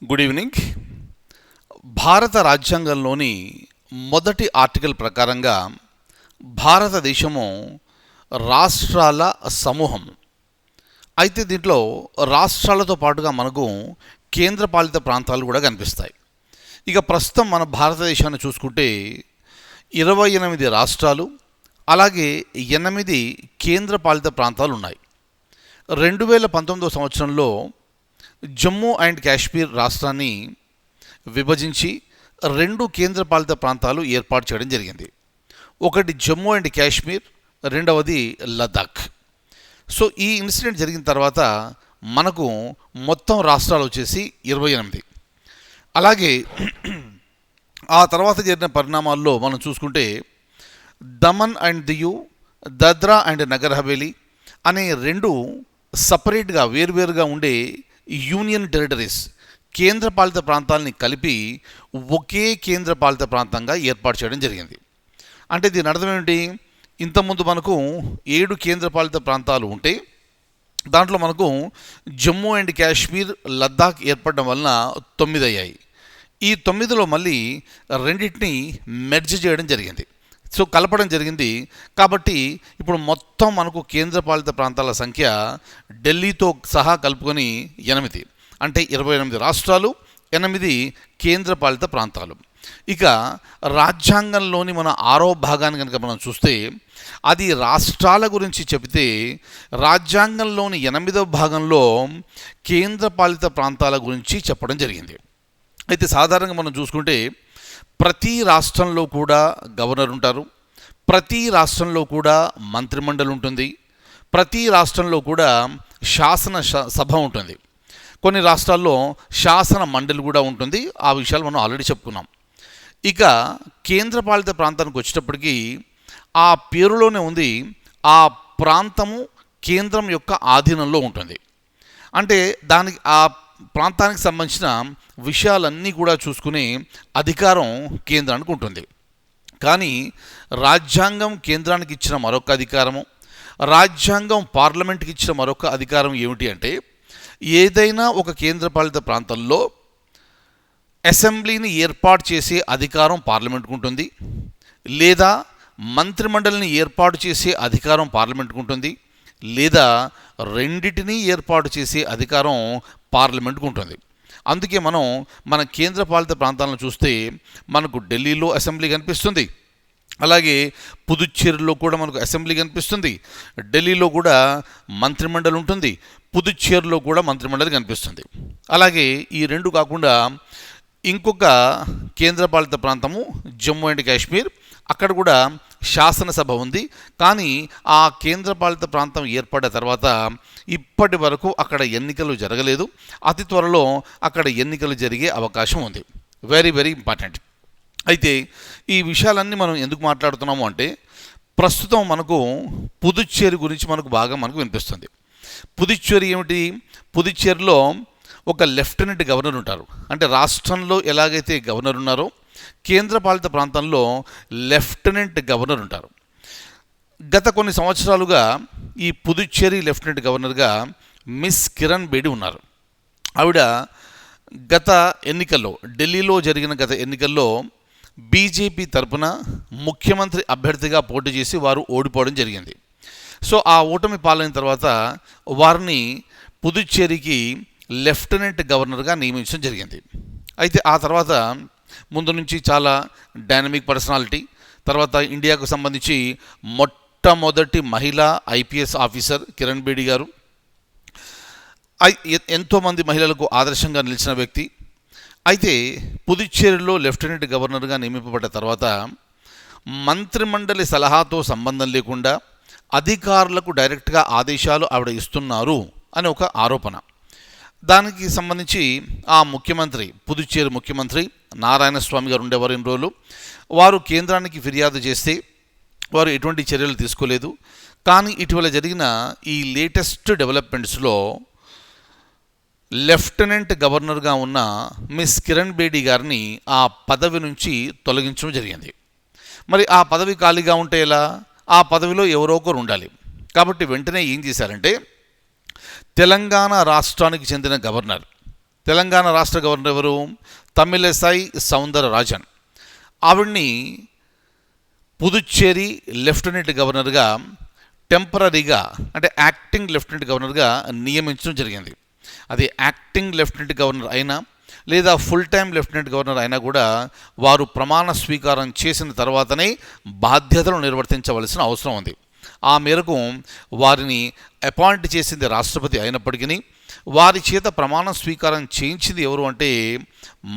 Good evening. భారత రాజ్యాంగంలోని మొదటి ఆర్టికల్ ప్రకారంగా భారతదేశము రాష్ట్రాల సమూహం. అయితే దీంట్లో రాష్ట్రాలతో పాటుగా మనకు కేంద్రపాలిత ప్రాంతాలు కూడా కనిపిస్తాయి. ఇక ప్రస్తుతం మన భారతదేశాన్ని చూసుకుంటే 28 రాష్ట్రాలు అలాగే 8 కేంద్రపాలిత ప్రాంతాలు ఉన్నాయి. 2019 సంవత్సరంలో జమ్మూ అండ్ కాశ్మీర్ రాష్ట్రాన్ని విభజించి 2 కేంద్రపాలిత ప్రాంతాలు ఏర్పాటు చేయడం జరిగింది. ఒకటి జమ్మూ అండ్ కాశ్మీర్, రెండవది లద్దాఖ్. సో ఈ ఇన్సిడెంట్ జరిగిన తర్వాత మనకు మొత్తం రాష్ట్రాలు వచ్చేసి 28. అలాగే ఆ తర్వాత జరిగిన పరిణామాల్లో మనం చూసుకుంటే దమన్ అండ్ దియు, దాద్రా అండ్ నగర్ హవేలీ అనే 2 సపరేట్గా వేర్వేరుగా ఉండే యూనియన్ టెరిటరీస్ కేంద్రపాలిత ప్రాంతాలని కలిపి ఒకే కేంద్రపాలిత ప్రాంతంగా ఏర్పాటు చేయడం జరిగింది. అంటే దీని అర్థం ఏమిటి? ఇంతకుముందు మనకు 7 కేంద్రపాలిత ప్రాంతాలు ఉంటే దాంట్లో మనకు జమ్మూ అండ్ కాశ్మీర్, లద్దాఖ్ ఏర్పడడం వలన 9 అయ్యాయి. ఈ 9లో మళ్ళీ 2టిని మెర్జ్ చేయడం జరిగింది. సో కలపడం జరిగింది. కాబట్టి ఇప్పుడు మొత్తం మనకు కేంద్రపాలిత ప్రాంతాల సంఖ్య ఢిల్లీతో సహా కలుపుకొని 8. అంటే 28 రాష్ట్రాలు, 8 కేంద్రపాలిత ప్రాంతాలు. ఇక రాజ్యాంగంలోని మన 6వ భాగాన్ని కనుక మనం చూస్తే అది రాష్ట్రాల గురించి చెబితే రాజ్యాంగంలోని 8వ భాగంలో కేంద్రపాలిత ప్రాంతాల గురించి చెప్పడం జరిగింది. అయితే సాధారణంగా మనం చూసుకుంటే ప్రతి రాష్ట్రంలో కూడా గవర్నర్ ఉంటారు, ప్రతి రాష్ట్రంలో కూడా మంత్రిమండలి ఉంటుంది, ప్రతి రాష్ట్రంలో కూడా శాసన సభ ఉంటుంది, కొన్ని రాష్ట్రాల్లో శాసన మండలి కూడా ఉంటుంది. ఆ విషయాలు మనం ఆల్రెడీ చెప్పుకున్నాం. ఇక కేంద్రపాలిత ప్రాంతానికి వచ్చేటప్పటికి ఆ పేరులోనే ఉంది, ఆ ప్రాంతము కేంద్రం యొక్క ఆధీనంలో ఉంటుంది. అంటే దానికి ఆ ప్రాంతానికి సంబంధించిన విషయాలన్నీ కూడా చూసుకునే అధికారం కేంద్రానికి ఉంటుంది. కానీ రాజ్యాంగం కేంద్రానికి ఇచ్చిన మరొక అధికారము, రాజ్యాంగం పార్లమెంట్కి ఇచ్చిన మరొక అధికారం ఏమిటి అంటే, ఏదైనా ఒక కేంద్రపాలిత ప్రాంతంలో అసెంబ్లీని ఏర్పాటు చేసే అధికారం పార్లమెంట్కు ఉంటుంది, లేదా మంత్రిమండలిని ఏర్పాటు చేసే అధికారం పార్లమెంట్కు ఉంటుంది, లేదా రెండిటినీ ఏర్పాటు చేసే అధికారం పార్లమెంట్కు ఉంటుంది. అందుకే మనం మన కేంద్రపాలిత ప్రాంతాలను చూస్తే మనకు ఢిల్లీలో అసెంబ్లీ కనిపిస్తుంది, అలాగే పుదుచ్చేరిలో కూడా మనకు అసెంబ్లీ కనిపిస్తుంది, ఢిల్లీలో కూడా మంత్రిమండలి ఉంటుంది, పుదుచ్చేరిలో కూడా మంత్రిమండలి కనిపిస్తుంది. అలాగే ఈ 2 కాకుండా ఇంకొక కేంద్రపాలిత ప్రాంతము జమ్మూ అండ్ కాశ్మీర్, అక్కడ కూడా శాసనసభ ఉంది. కానీ ఆ కేంద్రపాలిత ప్రాంతం ఏర్పడిన తర్వాత ఇప్పటి వరకు అక్కడ ఎన్నికలు జరగలేదు. అతి త్వరలో అక్కడ ఎన్నికలు జరిగే అవకాశం ఉంది. Very very important. అయితే ఈ విషయాలన్నీ మనం ఎందుకు మాట్లాడుతున్నాము అంటే, ప్రస్తుతం మనకు పుదుచ్చేరి గురించి మనకు వినిపిస్తుంది. పుదుచ్చేరి ఏమిటి? పుదుచ్చేరిలో ఒక లెఫ్టినెంట్ గవర్నర్ ఉంటారు. అంటే రాష్ట్రంలో ఎలాగైతే గవర్నర్ ఉన్నారో కేంద్రపాలిత ప్రాంతంలో లెఫ్టినెంట్ గవర్నర్ ఉంటారు. గత కొన్ని సంవత్సరాలుగా ఈ పుదుచ్చేరి లెఫ్టినెంట్ గవర్నర్గా మిస్ కిరణ్ బేడి ఉన్నారు. ఆవిడ గత ఎన్నికల్లో, ఢిల్లీలో జరిగిన గత ఎన్నికల్లో బీజేపీ తరపున ముఖ్యమంత్రి అభ్యర్థిగా పోటీ చేసి వారు ఓడిపోవడం జరిగింది. సో ఆ ఓటమి పాలైన తర్వాత వారిని పుదుచ్చేరికి లెఫ్టినెంట్ గవర్నర్గా నియమించడం జరిగింది. అయితే ఆ తర్వాత ముందు నుంచి చాలా డైనమిక్ పర్సనాలిటీ, తర్వాత ఇండియాకు సంబంధించి మొట్టమొదటి మహిళా ఐపీఎస్ ఆఫీసర్ కిరణ్ బేడి గారు, ఎంతోమంది మహిళలకు ఆదర్శంగా నిలిచిన వ్యక్తి. అయితే పుదుచ్చేరిలో లెఫ్టినెంట్ గవర్నర్గా నియమింపబడ్డ తర్వాత మంత్రిమండలి సలహాతో సంబంధం లేకుండా అధికారులకు డైరెక్ట్గా ఆదేశాలు ఆవిడ ఇస్తున్నారు అని ఒక ఆరోపణ. దానికి సంబంధించి ఆ ముఖ్యమంత్రి, పుదుచ్చేరి ముఖ్యమంత్రి నారాయణస్వామి గారు ఉండేవారు ఇన్ని రోజులు. వారు కేంద్రానికి ఫిర్యాదు చేస్తే వారు ఎటువంటి చర్యలు తీసుకోలేదు. కానీ ఇటీవల జరిగిన ఈ లేటెస్ట్ డెవలప్మెంట్స్లో లెఫ్టినెంట్ గవర్నర్గా ఉన్న మిస్ కిరణ్ బేడి గారిని ఆ పదవి నుంచి తొలగించడం జరిగింది. మరి ఆ పదవి ఖాళీగా ఉంటే ఎలా? ఆ పదవిలో ఎవరో ఒకరు ఉండాలి. కాబట్టి వెంటనే ఏం చేశారంటే, తెలంగాణ రాష్ట్రానికి చెందిన గవర్నర్ తెలంగాణ రాష్ట్ర గవర్నర్ ఎవరు? తమిళసై సౌందరరాజన్. ఆవిడ్ని పుదుచ్చేరి లెఫ్టినెంట్ గవర్నర్గా టెంపరీగా అంటే యాక్టింగ్ లెఫ్టినెంట్ గవర్నర్గా నియమించడం జరిగింది. అది యాక్టింగ్ లెఫ్టినెంట్ గవర్నర్ అయినా లేదా ఫుల్ టైం లెఫ్టినెంట్ గవర్నర్ అయినా కూడా వారు ప్రమాణ స్వీకారం చేసిన తర్వాతనే బాధ్యతలు నిర్వర్తించవలసిన అవసరం ఉంది. ఆ మేరకు వారిని అపాయింట్ చేసింది రాష్ట్రపతి అయినప్పటికీ వారి చేత ప్రమాణ స్వీకారం చేయించింది ఎవరు అంటే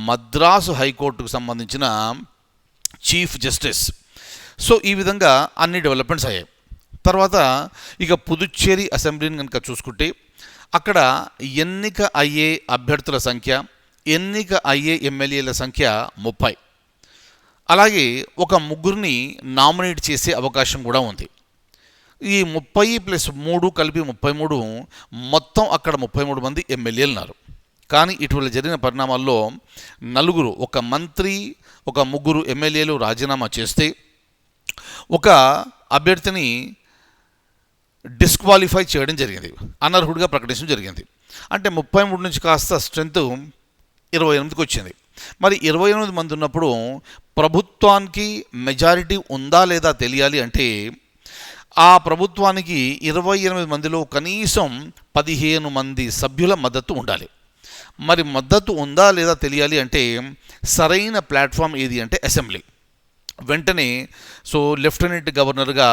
మద్రాసు హైకోర్టుకు సంబంధించిన చీఫ్ జస్టిస్. సో ఈ విధంగా అన్ని డెవలప్మెంట్స్ అయ్యాయి. తర్వాత ఇక పుదుచ్చేరి అసెంబ్లీని కనుక చూసుకుంటే అక్కడ ఎన్నిక అయ్యే అభ్యర్థుల సంఖ్య, ఎన్నిక అయ్యే ఎమ్మెల్యేల సంఖ్య 30. అలాగే ఒక ముగ్గురిని నామినేట్ చేసే అవకాశం కూడా ఉంది. ఈ 30+3 కలిపి 33, మొత్తం అక్కడ 33 మంది ఎమ్మెల్యేలు ఉన్నారు. కానీ ఇటీవల జరిగిన పరిణామాల్లో నలుగురు, ఒక మంత్రి, ఒక ముగ్గురు ఎమ్మెల్యేలు రాజీనామా చేస్తే ఒక అభ్యర్థిని డిస్క్వాలిఫై చేయడం జరిగింది, అనర్హుడిగా ప్రకటించడం జరిగింది. అంటే 33 నుంచి కాస్త స్ట్రెంత్ 28కి వచ్చింది. మరి 28 మంది ఉన్నప్పుడు ప్రభుత్వానికి మెజారిటీ ఉందా లేదా తెలియాలి అంటే ఆ ప్రభుత్వానికి 28 మందిలో కనీసం 15 మంది సభ్యుల మద్దతు ఉండాలి. మరి మద్దతు ఉందా లేదా తెలియాలి అంటే సరైన ప్లాట్ఫామ్ ఏది అంటే అసెంబ్లీ. వెంటనే లెఫ్టినెంట్ గవర్నర్గా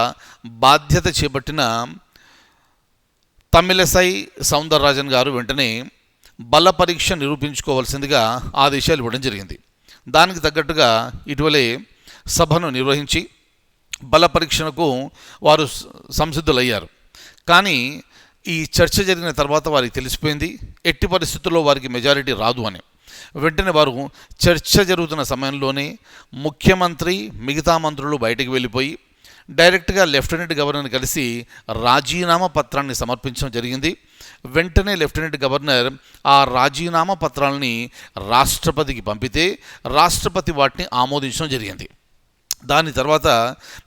బాధ్యత చేపట్టిన తమిళసై సౌందరరాజన్ గారు వెంటనే బల పరీక్ష నిరూపించుకోవాల్సిందిగా ఆదేశాలు ఇవ్వడం జరిగింది. దానికి తగ్గట్టుగా ఇటీవలే సభను నిర్వహించి బల పరీక్షకు వారు సంసిద్ధులయ్యారు. కానీ ఈ చర్చ జరిగిన తర్వాత వారికి తెలిసిపోయింది ఎట్టి పరిస్థితుల్లో వారికి మెజారిటీ రాదు అని. వెంటనే వారు చర్చ జరుగుతున్న సమయంలోనే ముఖ్యమంత్రి మిగతా మంత్రులు బయటకు వెళ్ళిపోయి డైరెక్ట్గా లెఫ్టినెంట్ గవర్నర్ని కలిసి రాజీనామా పత్రాన్ని సమర్పించడం జరిగింది. వెంటనే లెఫ్టినెంట్ గవర్నర్ ఆ రాజీనామా పత్రాలని రాష్ట్రపతికి పంపితే రాష్ట్రపతి వాటిని ఆమోదించడం జరిగింది. దాని తర్వాత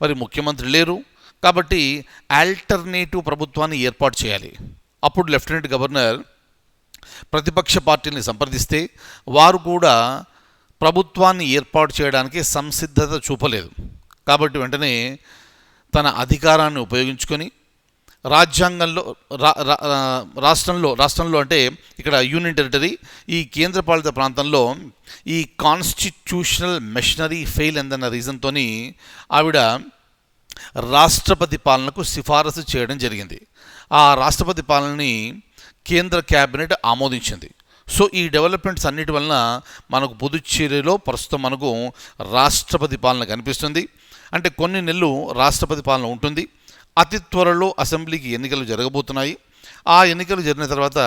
మరి ముఖ్యమంత్రి లేరు కాబట్టి ఆల్టర్నేటివ్ ప్రభుత్వాన్ని ఏర్పాటు చేయాలి. అప్పుడు లెఫ్టినెంట్ గవర్నర్ ప్రతిపక్ష పార్టీని సంప్రదిస్తే వారు కూడా ప్రభుత్వాన్ని ఏర్పాటు చేయడానికి సంసిద్ధత చూపలేదు. కాబట్టి వెంటనే తన అధికారాన్ని ఉపయోగించుకొని రాజ్యాంగంలో రాష్ట్రంలో అంటే ఇక్కడ యూనియన్ టెరిటరీ, ఈ కేంద్రపాలిత ప్రాంతంలో ఈ కాన్స్టిట్యూషనల్ మెషినరీ ఫెయిల్ అయిందన్న రీజన్తో ఆవిడ రాష్ట్రపతి పాలనకు సిఫారసు చేయడం జరిగింది. ఆ రాష్ట్రపతి పాలనని కేంద్ర క్యాబినెట్ ఆమోదించింది. సో ఈ డెవలప్మెంట్స్ అన్నిటి వలన మనకు పుదుచ్చేరిలో ప్రస్తుతం మనకు రాష్ట్రపతి పాలన కనిపిస్తుంది. అంటే కొన్ని నెలలు రాష్ట్రపతి పాలన ఉంటుంది. అతి త్వరలో అసెంబ్లీకి ఎన్నికలు జరగబోతున్నాయి. ఆ ఎన్నికలు జరిగిన తర్వాత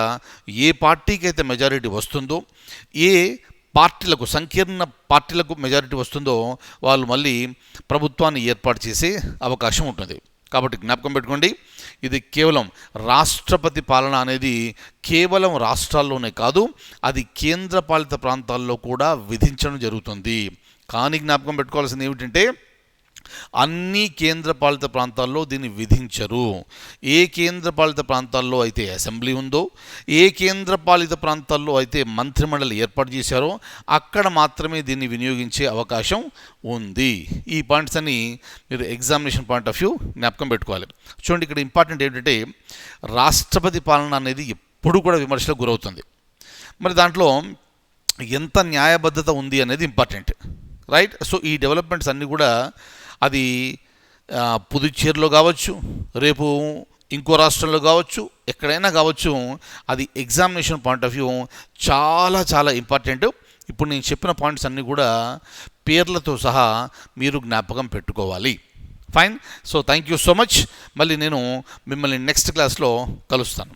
ఏ పార్టీకి అయితే మెజారిటీ వస్తుందో, ఏ పార్టీలకు సంకీర్ణ పార్టీలకు మెజారిటీ వస్తుందో వాళ్ళు మళ్ళీ ప్రభుత్వాన్ని ఏర్పాటు చేసే అవకాశం ఉంటుంది. కాబట్టి జ్ఞాపకం పెట్టుకోండి, ఇది కేవలం రాష్ట్రపతి పాలన అనేది కేవలం రాష్ట్రాల్లోనే కాదు, అది కేంద్రపాలిత ప్రాంతాల్లో కూడా విధించడం జరుగుతుంది. కానీ జ్ఞాపకం పెట్టుకోవాల్సింది ఏమిటంటే అన్ని కేంద్రపాలిత ప్రాంతాల్లో దీన్ని విధించరు. ఏ కేంద్రపాలిత ప్రాంతాల్లో అయితే అసెంబ్లీ ఉందో, ఏ కేంద్రపాలిత ప్రాంతాల్లో అయితే మంత్రిమండలి ఏర్పాటు చేశారో అక్కడ మాత్రమే దీన్ని వినియోగించే అవకాశం ఉంది. ఈ పాయింట్స్ అన్ని మీరు ఎగ్జామినేషన్ పాయింట్ ఆఫ్ వ్యూ జ్ఞాపకం పెట్టుకోవాలి. చూడండి, ఇక్కడ ఇంపార్టెంట్ ఏంటంటే రాష్ట్రపతి పాలన అనేది ఎప్పుడు కూడా విమర్శలకు గురవుతుంది. మరి దాంట్లో ఎంత న్యాయబద్ధత ఉంది అనేది ఇంపార్టెంట్, రైట్? సో ఈ డెవలప్మెంట్స్ అన్నీ కూడా అది పుదుచ్చేరిలో కావచ్చు, రేపు ఇంకో రాష్ట్రంలో కావచ్చు, ఎక్కడైనా కావచ్చు, అది ఎగ్జామినేషన్ పాయింట్ ఆఫ్ వ్యూ చాలా చాలా ఇంపార్టెంట్. ఇప్పుడు నేను చెప్పిన పాయింట్స్ అన్నీ కూడా పేర్లతో సహా మీరు జ్ఞాపకం పెట్టుకోవాలి. Fine. So thank you so much. మళ్ళీ నేను మిమ్మల్ని నెక్స్ట్ క్లాస్లో కలుస్తాను.